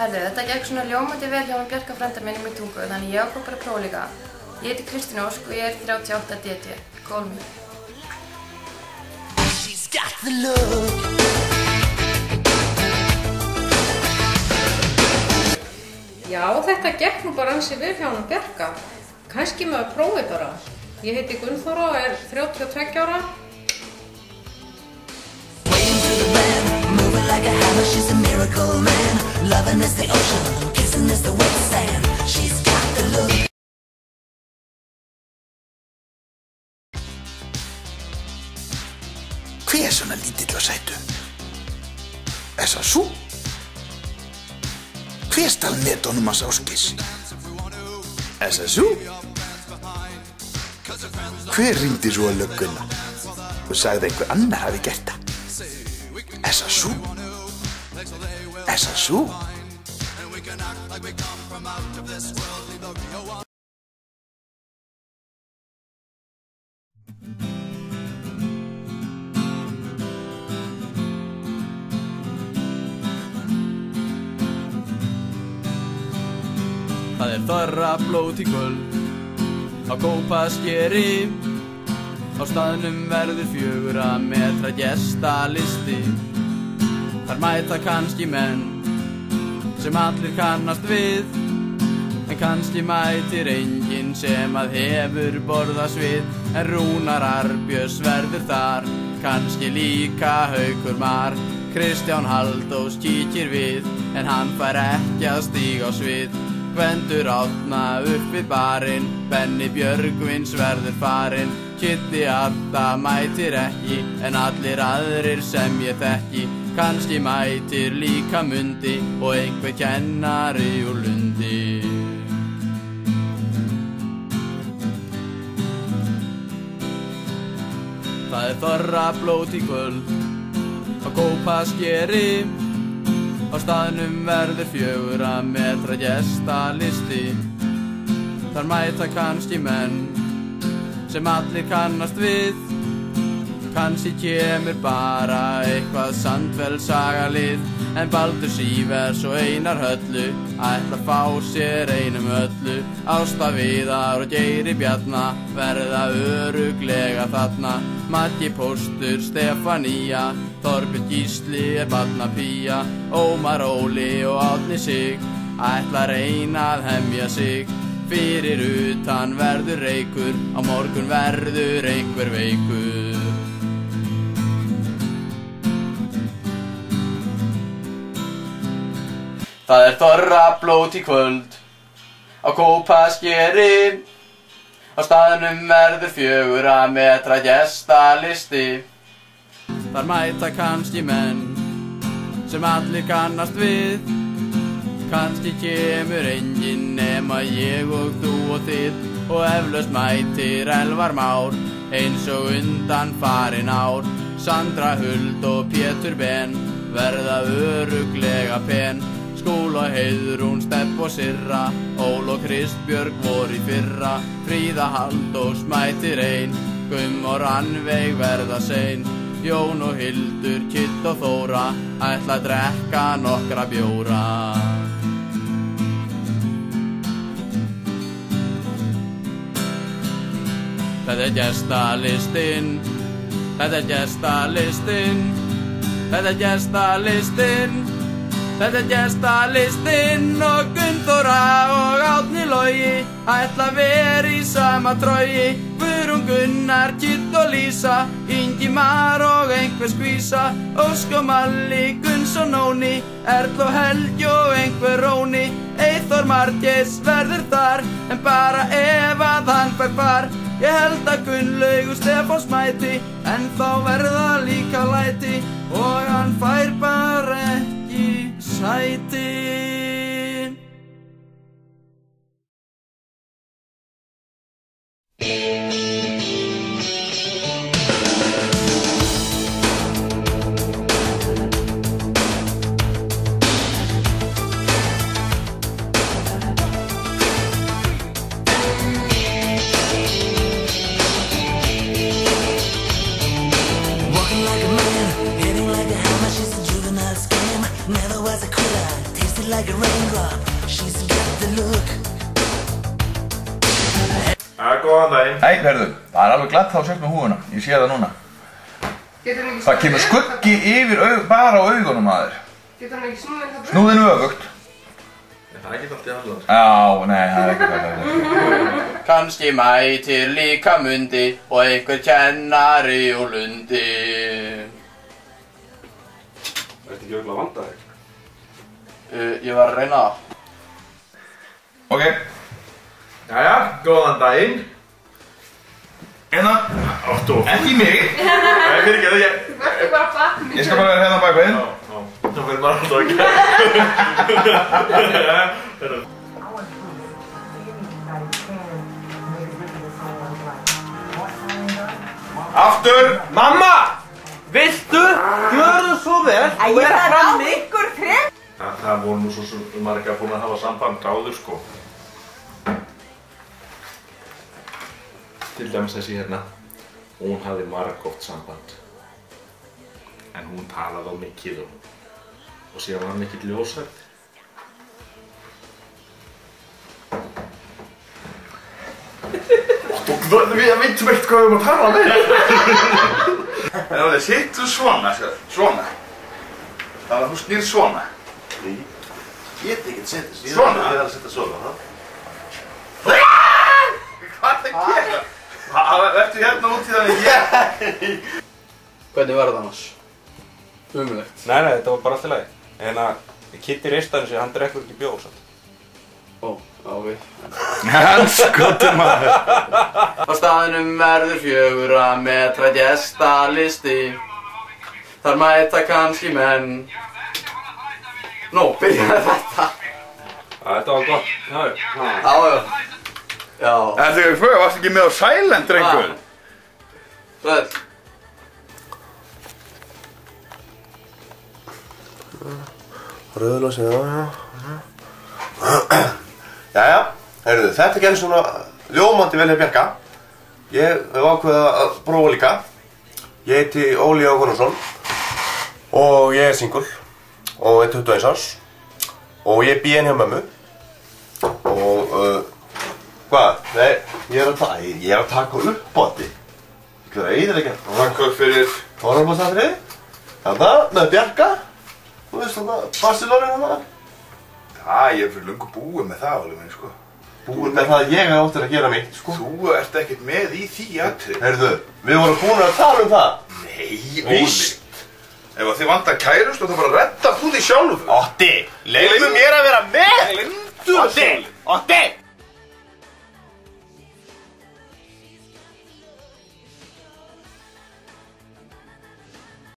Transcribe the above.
Herðu, þetta gekk svona ljómandi vel hjá Bjarka frænda mínum í Tungu, þannig ég ákvað bara að prófa líka. Ég heiti Kristín Ósk og ég er 38 DT. Call me. She's got the look. Já, þetta gekk nú bara ansi vel hjá Bjarka. Kannski maður prófi bara. Ég heiti Gunnþóra og er 32 ára. Like a hammer, she's a miracle man. Loving is the ocean, kissing is the wet sand. She's got the look. Hver er svona lítill og sætur? Þessa sú? Hver stal netunum hans Ásgeirs? Þessa sú? Hver hringdi svo á lögguna og sagði einhver annar hafi gert það? Þessa sú? Þessa sú? Það þorrablót í kvöld á Kópaskeri. Á staðnum verður 4 metra gestalisti. Þar mæta kannski menn sem allir kannast við, en kannski mætir enginn sem að hefur borðasvið. En Rúnar Arbjörns verður þar, kannski líka Haukur Mar. Kristján Halldórs kíkir við, en hann fær ekki að stíga á svið. Gvendur Árna upp við barinn, Benni Björgvins verður farinn. Kitty Adda mætir ekki, en allir aðrir sem ég þekki. Kannski mætir líka Mundi og einhver kennari úr Lundi. Það þorrablót í kvöld á Kópaskeri. Á staðnum verður 4 metra gestalisti. Þar mæta kannski menn sem allir kannast við. Kannski kemur bara eitthvað Sandfellsagalið, en Baldur Sívers og Einar Höllu ætla að fá sér einum öllu. Ásta Viðar og Geiri Bjarna verða örugglega þarna. Maggi Póstur, Stefanía, Þorbjörn Gísli er barnapía. Ómar Óli og Árni Sig ætla að reyna að hemja sig. Fyrir utan verður reykur, á morgun verður einhver veikur. Það þorrablót í kvöld á Kópaskeri. Á staðnum verður 4 metra gestalisti. Þar mæta kannski menn sem allir kannast við. Kannski kemur enginn nema ég og þú og þið. Og eflaust mætir Elvar Már eins og undan farin ár. Sandra Huld og Pétur Ben verða örugglega pen. Skúla, Heiðrún, Stepp og Sirra, Ól og Kristbjörg voru í fyrra. Fríða Halldórs mætir ein, Guðmór Rannveig verða sein. Jón og Hildur, Kitt og Þóra ætla að drekka nokkra bjóra. Þetta gestalistinn, þetta gestalistinn, þetta gestalistinn. Þetta gestalistinn og Gunnþóra og Árni Logi ætla að vera í sama trögi. Guðrún, Gunnar, Kitt og Lísa, Ingimar og einhver skvísa. Ósk og Malli, Gunns og Nóni, Erl og Helgi og einhver Róni. Eyþór Margeis verður þar, en bara ef að hann fær far. Ég held að Gunnlaugur Stefáns mæti, en þá verða líka læti. Og hann fær bara ekki sæti. Walking like a man, hitting like a hammer. She's a juvenile scam. Never was a quitter, tasting pretty like a raindrop. She's got the look. Góðan daginn. Nei, herðu, það er alveg glatt þá sért með húfuna. Ég sé það núna. Það kemur skuggi yfir bara á augunum að þér. Getur hann ekki snúðin það bröð? Snúðinu öfugt. Það er ekkert allt í handlað. Já, nei, það er ekkert allt. Kannski mætir líka mundi og einhver kennari úr lundi. Ertu ekki örugglega að vanda þig? Ég var að reyna það. Ok. Jæja, góðan daginn. Hérna, ekki mig. Nei, fyrirgeðu, ég... Þú verður bara að batna. Ég skal bara vera hérna bak við þinn. Já, það fyrir maður alltaf ekki. Aftur. Mamma! Viltu? Gjörðu svo vel og vera frammi. Það voru nú svo marga búin að hafa samband áður, sko. Til dæmis þessi hérna. Hún hafði margoft samband. En hún talaði á mikið og síðan var hann ekkert ljósætt. Við veitum eitt hvað við erum að tala um. Það er sittu svona, svona. Það var þú snýr svona. Ég get ekki að setja þessu. Svona? Ég er að setja svona, ha? Hvað er það að gera? Vertu hérna út í þannig ég. Hvernig var það annars? Umulegt. Nei, þetta var bara allt í lagi. En að Kitty reist hann sig, hann drekkur ekki bjór, satt. Ó, ok. Hanskotum maður. Á staðnum verður 4 metra gestalisti. Þar mæta kannski menn. Nú, byrjaði þetta. Þetta var gott. Já. En þegar þú varst ekki með á silent, drengur. Sæll. Rauðlósið, já. Jæja, heyrðu, þetta gerði svona ljómandi vel hjá Bjarka. Ég hef ákveðið að prófa líka. Ég heiti Óli Águnarsson og ég er single og er 21 árs og ég bý hjá mömmu og hvað? Nei, ég er að taka upp á þetta. Hvað er eiginlega? Takk fyrir. Tónarbóðsafrið. Þarna með Bjarka. Þú veist þarna, Barcelona þarna. Ég er fyrir löngu búið með það, Óli minn, sko. Búin með það að ég áttir að gera mitt, sko. Þú ert ekkert með í því atrið. Heyrðu, við vorum búin að tala um það. Nei, Óli. Ef þið vantar kærust, þá bara redda þú því sjálfur. Otti, leyfðu mér að vera með! Gleymdu þessu, Óli. Otti!